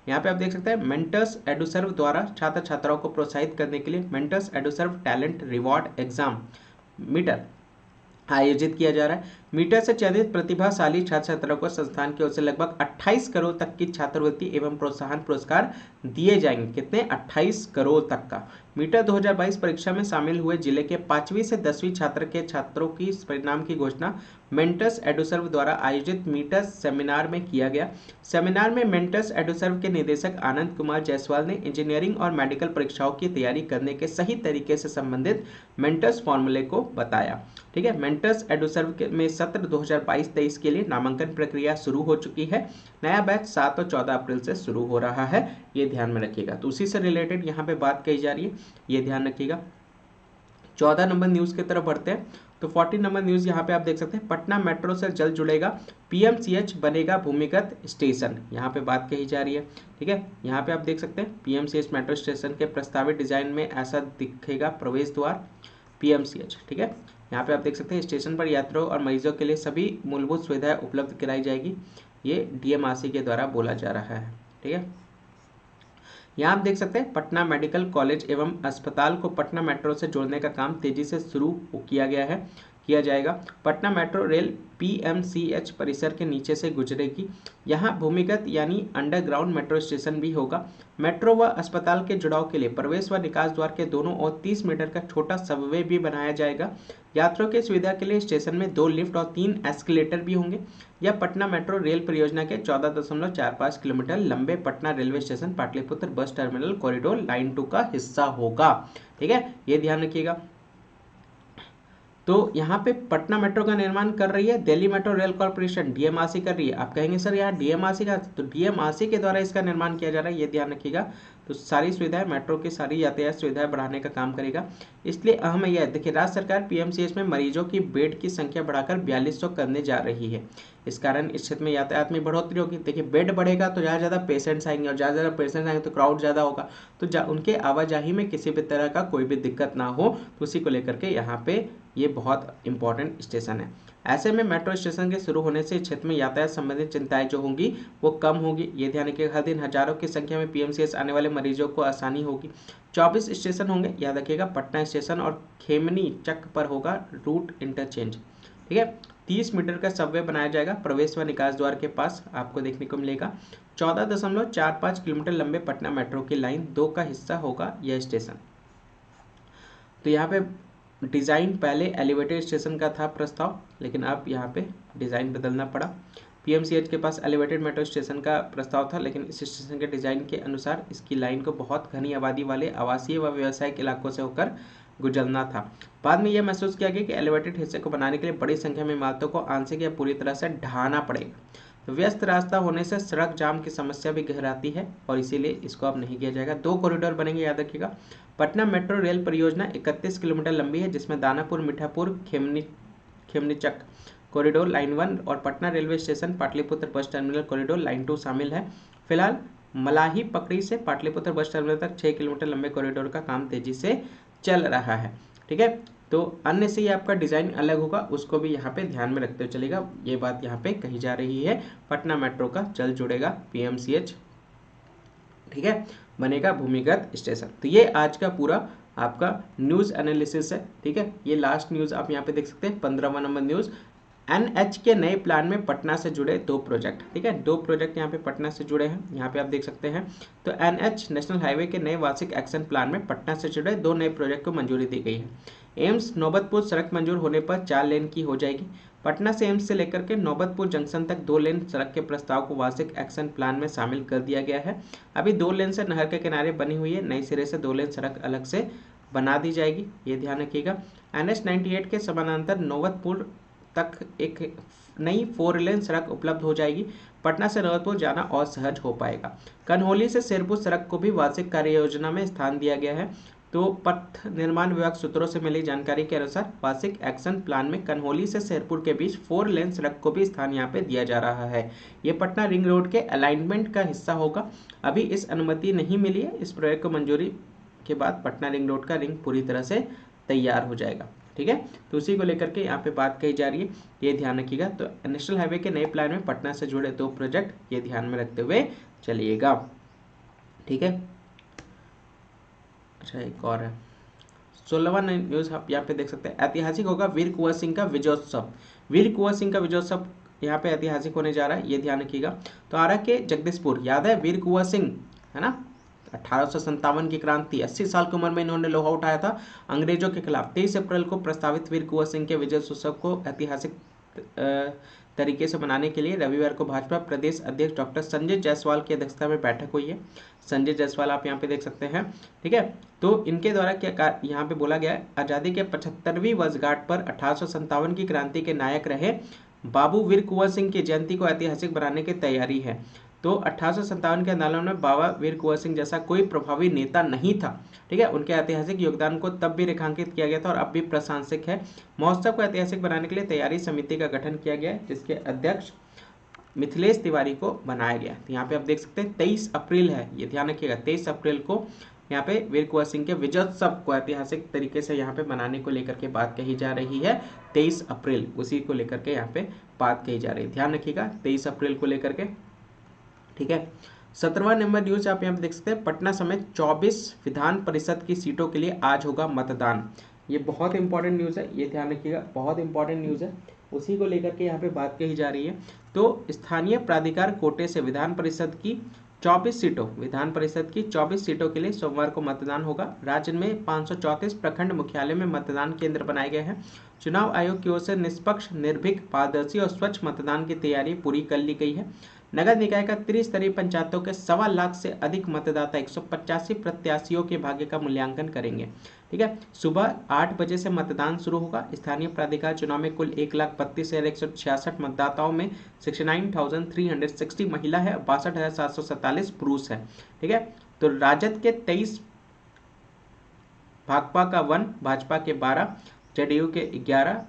A: यहाँ पे आप देख सकते हैं मेंटर्स एडुसर्व द्वारा छात्र छात्राओं को प्रोत्साहित करने के लिए mentors Eduserv talent reward exam metre आयोजित किया जा रहा है। मीटर से चयनित प्रतिभाशाली छात्र छात्राओं को संस्थान की ओर से लगभग 28 करोड़ तक की छात्रवृत्ति एवं प्रोत्साहन पुरस्कार दिए जाएंगे। कितने? 28 करोड़ तक का। मीटर 2022 परीक्षा में शामिल हुए जिले के 5वीं से 10वीं छात्र के छात्रों की परिणाम की घोषणा मेंटर्स एडुसर्व द्वारा आयोजित मीटर सेमिनार में किया गया। सेमिनार में मेंटर्स एडुसर्व के निदेशक आनंद कुमार जायसवाल ने इंजीनियरिंग और मेडिकल परीक्षाओं की तैयारी करने के सही तरीके से संबंधित मेंटर्स फॉर्मूले को बताया। ठीक है, मेंटर्स एडुसर्व में सत्र 2022-23 के लिए नामांकन प्रक्रिया शुरू हो चुकी है। नया बैच 7 और 14 अप्रैल से शुरू हो रहा है, ये ध्यान में रखिएगा। तो उसी से रिलेटेड यहाँ पे बात कही जा रही है, ये ध्यान रखिएगा। 14 नंबर न्यूज़ की तरफ बढ़ते हैं। तो 14 नंबर न्यूज़ यहाँ पे आप देख सकते हैं पटना मेट्रो से जल्द जुड़ेगा पीएमसीएच, बनेगा भूमिगत स्टेशन, यहाँ पे बात कही जा रही है। ठीक है, यहाँ पे आप देख सकते हैं पीएमसीएच मेट्रो स्टेशन के प्रस्तावित डिजाइन में ऐसा दिखेगा प्रवेश द्वार पीएमसीएच। ठीक है, यहाँ पे आप देख सकते हैं स्टेशन पर यात्रियों और मरीजों के लिए सभी मूलभूत सुविधाएं उपलब्ध कराई जाएगी, ये डीएमआरसी के द्वारा बोला जा रहा है। ठीक है, यहाँ आप देख सकते हैं पटना मेडिकल कॉलेज एवं अस्पताल को पटना मेट्रो से जोड़ने का काम तेजी से शुरू किया जाएगा। पटना मेट्रो रेल पीएमसीएच परिसर के नीचे से गुजरेगी। यहाँ भूमिगत यानी अंडरग्राउंड मेट्रो स्टेशन भी होगा। मेट्रो व अस्पताल के जुड़ाव के लिए प्रवेश व निकास द्वार के दोनों ओर 30 मीटर का छोटा सबवे भी बनाया जाएगा। यात्रियों की सुविधा के लिए स्टेशन में 2 लिफ्ट और 3 एस्केलेटर भी होंगे। यह पटना मेट्रो रेल परियोजना के 14.45 किलोमीटर लंबे Patna railway station Pataliputra bus terminal corridor line 2 का हिस्सा होगा। ठीक है, ये ध्यान रखिएगा। तो यहाँ पे पटना मेट्रो का निर्माण कर रही है Delhi metro rail corporation, DMRC कर रही है। आप कहेंगे सर यहाँ डीएमआरसी का, तो डीएमआरसी के द्वारा इसका निर्माण किया जा रहा है, ये ध्यान रखिएगा। तो सारी सुविधाएं, मेट्रो की सारी यातायात सुविधाएं बढ़ाने का काम करेगा। इसलिए अहम यह देखिए, राज्य सरकार पीएमसीएच में मरीजों की बेड की संख्या बढ़ाकर 4200 करने जा रही है। इस कारण इस क्षेत्र में यातायात में बढ़ोतरी होगी। देखिए, बेड बढ़ेगा तो ज़्यादा ज़्यादा पेशेंट्स आएंगे, और ज़्यादा ज़्यादा पेशेंट्स आएंगे तो क्राउड ज़्यादा होगा, तो उनके आवाजाही में किसी भी तरह का कोई भी दिक्कत ना हो, तो उसी को लेकर के यहाँ पे ये बहुत इंपॉर्टेंट स्टेशन है। ऐसे में मेट्रो स्टेशन के शुरू होने से क्षेत्र में यातायात संबंधित चिंताएं जो होंगी वो कम होगी। ये ध्यान रखिएगा, हर दिन हजारों की संख्या में पीएमसीएच आने वाले मरीजों को आसानी होगी। 24 स्टेशन होंगे, याद रखिएगा। पटना स्टेशन और खेमनी चक पर होगा रूट इंटरचेंज। ठीक है, 30 मीटर का सबवे बनाया जाएगा प्रवेश व निकास द्वार के पास, आपको देखने को मिलेगा। 14.45 किलोमीटर लंबे पटना मेट्रो की लाइन 2 का हिस्सा होगा यह स्टेशन। तो यहाँ पे डिज़ाइन पहले एलिवेटेड स्टेशन का था प्रस्ताव, लेकिन अब यहाँ पे डिज़ाइन बदलना पड़ा। पीएमसीएच के पास एलिवेटेड मेट्रो स्टेशन का प्रस्ताव था, लेकिन इस स्टेशन के डिज़ाइन के अनुसार इसकी लाइन को बहुत घनी आबादी वाले आवासीय व व्यावसायिक इलाकों से होकर गुजरना था। बाद में यह महसूस किया गया कि एलिवेटेड हिस्से को बनाने के लिए बड़ी संख्या में इमारतों को आंशिक या पूरी तरह से ढहाना पड़ेगा। तो व्यस्त रास्ता होने से सड़क जाम की समस्या भी गहराती है, और इसीलिए इसको अब नहीं किया जाएगा। 2 कॉरिडोर बनेंगे, याद रखिएगा। पटना मेट्रो रेल परियोजना 31 किलोमीटर लंबी है, जिसमें दानापुर, मीठापुर, खेमनीचक कॉरिडोर लाइन 1 और Patna railway station Pataliputra bus terminal corridor line 2 शामिल है। फिलहाल मलाही पकड़ी से पाटलिपुत्र बस टर्मिनल तक 6 किलोमीटर लंबे कॉरिडोर का काम तेजी से चल रहा है। ठीक है, तो अन्य से ये आपका डिज़ाइन अलग होगा, उसको भी यहाँ पे ध्यान में रखते हुए चलेगा। ये बात यहाँ पे कही जा रही है, पटना मेट्रो का जल्द जुड़ेगा पीएमसीएच। ठीक है, बनेगा भूमिगत स्टेशन। तो ये आज का पूरा आपका न्यूज़ एनालिसिस है। ठीक है, ये लास्ट न्यूज़ आप यहाँ पे देख सकते हैं। 15वां नंबर न्यूज़, एनएच के नए प्लान में पटना से जुड़े 2 प्रोजेक्ट। ठीक है, 2 प्रोजेक्ट यहाँ पे पटना से जुड़े हैं, यहाँ पे आप देख सकते हैं। तो एनएच नेशनल हाईवे के नए वार्षिक एक्शन प्लान में पटना से जुड़े 2 नए प्रोजेक्ट को मंजूरी दी गई है। एम्स नौबतपुर सड़क मंजूर होने पर 4 लेन की हो जाएगी। पटना से एम्स से लेकर के नौबतपुर जंक्शन तक 2 लेन सड़क के प्रस्ताव को वार्षिक एक्शन प्लान में शामिल कर दिया गया है। अभी 2 लेन से नहर के किनारे बनी हुई है, नई सिरे से 2 लेन सड़क अलग से बना दी जाएगी, ये ध्यान रखिएगा। NH 98 के समानांतर नौबतपुर तक एक नई 4 लेन सड़क उपलब्ध हो जाएगी। पटना से नौबतपुर जाना और सहज हो पाएगा। कन्होली से शेरपुर सड़क को भी वार्षिक कार्य योजना में स्थान दिया गया है। तो पथ निर्माण विभाग सूत्रों से मिली जानकारी के अनुसार वार्षिक एक्शन प्लान में कन्हौली से शेरपुर के बीच 4 लेन सड़क को भी स्थान यहाँ पे दिया जा रहा है। ये पटना रिंग रोड के अलाइनमेंट का हिस्सा होगा। अभी इस अनुमति नहीं मिली है। इस प्रोजेक्ट को मंजूरी के बाद पटना रिंग रोड का रिंग पूरी तरह से तैयार हो जाएगा। ठीक है, तो उसी को लेकर के यहाँ पे बात कही जा रही है, ये ध्यान रखिएगा। तो नेशनल हाईवे के नए प्लान में पटना से जुड़े 2 प्रोजेक्ट, ये ध्यान में रखते हुए चलिएगा। ठीक है, अच्छा एक और है 16वां न्यूज आप यहाँ पे देख सकते हैं। ऐतिहासिक होगा वीर कुंवर सिंह का विजयोत्सव। वीर कुंवर सिंह का विजयोत्सव यहाँ पे ऐतिहासिक होने जा रहा है, ये ध्यान रखिएगा। तो आरा के जगदीशपुर, याद है वीर कुंवर सिंह है ना, 1857 की क्रांति, 80 साल की उम्र में इन्होंने लोहा उठाया था अंग्रेजों के खिलाफ। 23 अप्रैल को प्रस्तावित वीर कुंवर सिंह के विजयोत्सव को ऐतिहासिक तरीके से मनाने के लिए रविवार को भाजपा प्रदेश अध्यक्ष डॉक्टर संजय जायसवाल की अध्यक्षता में बैठक हुई है। संजय जायसवाल आप यहाँ पे देख सकते हैं। ठीक है, तो इनके द्वारा क्या यहाँ पे बोला गया है, आज़ादी के 75वीं वर्षगांठ पर 1857 की क्रांति के नायक रहे बाबू वीर कुंवर सिंह की जयंती को ऐतिहासिक बनाने की तैयारी है। तो 1857 के आंदोलन में बाबा वीर कुंवर सिंह जैसा कोई प्रभावी नेता नहीं था। ठीक है, उनके ऐतिहासिक योगदान को तब भी रेखांकित किया गया था और अब भी प्रासंगिक है। महोत्सव को ऐतिहासिक बनाने के लिए तैयारी समिति का गठन किया गया है, जिसके अध्यक्ष मिथिलेश तिवारी को बनाया गया। तो यहाँ पे आप देख सकते हैं 23 अप्रैल है, ये ध्यान रखिएगा। 23 अप्रैल को यहाँ पे वीर कुंवर सिंह के विजयोत्सव को ऐतिहासिक तरीके से यहाँ पे मनाने को लेकर के बात कही जा रही है। 23 अप्रैल उसी को लेकर के यहाँ पे बात कही जा रही है, ध्यान रखिएगा 23 अप्रैल को लेकर के। ठीक है, 17वां नंबर न्यूज आप यहाँ पे देख सकते हैं। पटना समेत 24 विधान परिषद की सीटों के लिए आज होगा मतदान। ये बहुत इंपॉर्टेंट न्यूज है, ये ध्यान रखिएगा, बहुत इंपॉर्टेंट न्यूज है। उसी को लेकर के यहाँ पे बात कही जा रही है। तो स्थानीय प्राधिकार कोटे से विधान परिषद की 24 सीटों, विधान परिषद की 24 सीटों के लिए सोमवार को मतदान होगा। राज्य में 534 प्रखंड मुख्यालय में मतदान केंद्र बनाए गए हैं। चुनाव आयोग की ओर से निष्पक्ष, निर्भीक, पारदर्शी और स्वच्छ मतदान की तैयारी पूरी कर ली गई है। नगर निकाय का त्रिस्तरीय पंचायतों के 1.25 लाख से अधिक मतदाता 185 प्रत्याशियों के भाग्य का मूल्यांकन करेंगे। ठीक है, सुबह 8 बजे से मतदान शुरू होगा। स्थानीय प्राधिकार चुनाव में कुल 1,32,166 मतदाताओं में 69,360 महिला है, 62,747 पुरुष है। ठीक है, तो राजद के 23, भाकपा का 1, भाजपा के 12, जदयू के 11,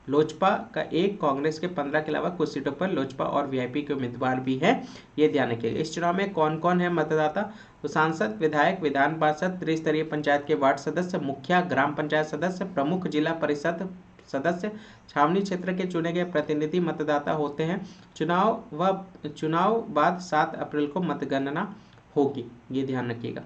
A: लोजपा का 1, कांग्रेस के 15 के अलावा कुछ सीटों पर लोजपा और वीआईपी के उम्मीदवार भी हैं, ये ध्यान रखिएगा। इस चुनाव में कौन कौन है मतदाता, तो सांसद, विधायक, विधान पार्षद, त्रिस्तरीय पंचायत के वार्ड सदस्य, मुखिया, ग्राम पंचायत सदस्य, प्रमुख जिला परिषद सदस्य, छावनी क्षेत्र के चुने गए प्रतिनिधि मतदाता होते हैं। चुनाव बाद 7 अप्रैल को मतगणना होगी, ये ध्यान रखिएगा।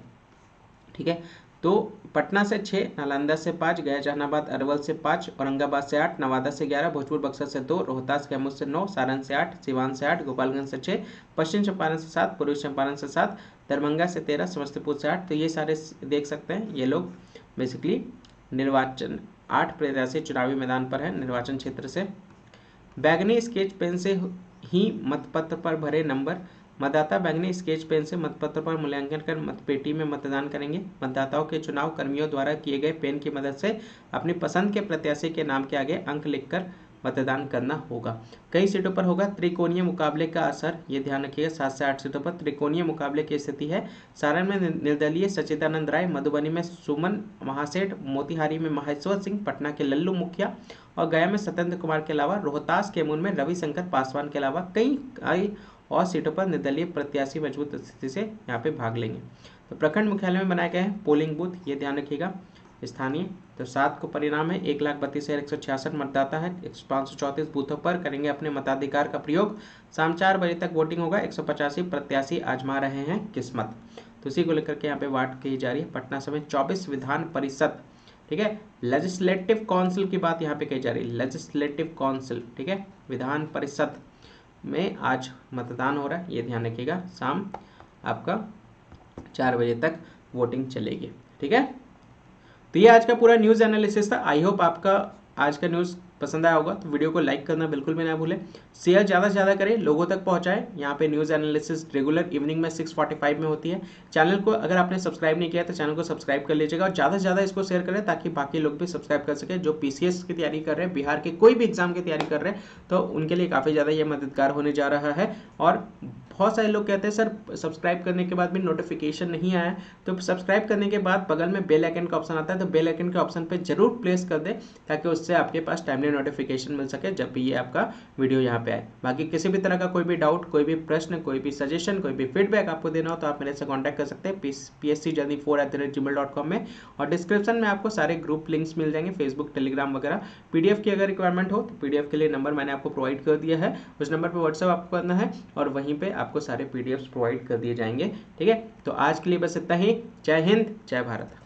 A: ठीक है, तो पटना से 6, नालंदा से 5, गया जहानाबाद अरवल से 5, औरंगाबाद से 8, नवादा से 11, भोजपुर बक्सर से 2, रोहतास कैमूर से 9, सारण से 8, सिवान से 8, गोपालगंज से 6, पश्चिम चंपारण से 7, पूर्वी चंपारण से 7, दरभंगा से 13, समस्तीपुर से 8। तो ये सारे देख सकते हैं, ये लोग बेसिकली निर्वाचन 8 प्रत्याशी चुनावी मैदान पर है निर्वाचन क्षेत्र से। बैगनी स्केच पेन से ही मतपत्र पर भरे नंबर, मतदाता बैगनी स्केच पेन से मतपत्र पर मूल्यांकन कर मतपेटी में मतदान करेंगे। मतदाताओं के चुनाव कर्मियों द्वारा किए गए पेन की मदद से अपनी पसंद के प्रत्याशी के नाम के आगे अंक लिखकर मतदान करना होगा। कई सीटों पर होगा त्रिकोणीय मुकाबले का असर, ये ध्यान रखिएगा। 7 से 8 सीटों पर त्रिकोणीय मुकाबले की स्थिति है। सारण में निर्दलीय सच्चिदानंद राय, मधुबनी में सुमन महासेठ, मोतिहारी में महेश्वर सिंह, पटना के लल्लू मुखिया और गया में सत्येंद्र कुमार के अलावा रोहतास कैमूर में रविशंकर पासवान के अलावा कई और सीटों पर निर्दलीय प्रत्याशी मजबूत स्थिति से यहाँ पे भाग लेंगे। तो प्रखंड मुख्यालय में बनाए गए हैं पोलिंग बूथ, ये ध्यान रखिएगा। स्थानीय तो 7 को परिणाम है, 1,32,166 मतदाता है। 534 बूथों पर करेंगे अपने मताधिकार का प्रयोग। शाम 4 बजे तक वोटिंग होगा। 185 प्रत्याशी आजमा रहे हैं किस्मत। तो इसी को लेकर के यहाँ पे बात की जा रही है। पटना समेत 24 विधान परिषद, ठीक है। लेजिस्लेटिव काउंसिल की बात यहाँ पे कही जा रही है, लेजिस्लेटिव काउंसिल, ठीक है। विधान परिषद में आज मतदान हो रहा है, ये ध्यान रखिएगा। शाम आपका 4 बजे तक वोटिंग चलेगी, ठीक है। तो ये आज का पूरा न्यूज़ एनालिसिस था। आई होप आपका आज का न्यूज़ पसंद आया होगा। तो वीडियो को लाइक करना बिल्कुल भी ना भूलें, शेयर ज़्यादा से ज़्यादा करें, लोगों तक पहुंचाएं। यहाँ पे न्यूज़ एनालिसिस रेगुलर इवनिंग में 6:45 में होती है। चैनल को अगर आपने सब्सक्राइब नहीं किया तो चैनल को सब्सक्राइब कर लीजिएगा और ज़्यादा से ज़्यादा इसको शेयर करें ताकि बाकी लोग भी सब्सक्राइब कर सकें। जो PCS की तैयारी कर रहे हैं, बिहार के कोई भी एग्जाम की तैयारी कर रहे हैं, तो उनके लिए काफ़ी ज़्यादा ये मददगार होने जा रहा है। और बहुत सारे लोग कहते हैं सर सब्सक्राइब करने के बाद भी नोटिफिकेशन नहीं आया, तो सब्सक्राइब करने के बाद बगल में बेल आइकन का ऑप्शन आता है, तो बेल आइकन के ऑप्शन पे जरूर प्लेस कर दें ताकि उससे आपके पास टाइमली नोटिफिकेशन मिल सके जब भी ये आपका वीडियो यहाँ पे आए। बाकी किसी भी तरह का कोई भी डाउट, कोई भी प्रश्न, कोई भी सजेशन, कोई भी फीडबैक आपको देना हो तो आप मेरे से कॉन्टैक्ट कर सकते हैं pscjourney4@gmail.com में, और डिस्क्रिप्शन में आपको सारे ग्रुप लिंक्स मिल जाएंगे, फेसबुक, टेलीग्राम वगैरह। पीडीएफ की अगर रिक्वायरमेंट हो तो पीडीएफ के लिए नंबर मैंने आपको प्रोवाइड कर दिया है, उस नंबर पर व्हाट्सएप आपको करना है और वहीं पे आपको सारे पीडीएफ्स प्रोवाइड कर दिए जाएंगे। ठीक है, तो आज के लिए बस इतना ही। जय हिंद, जय भारत।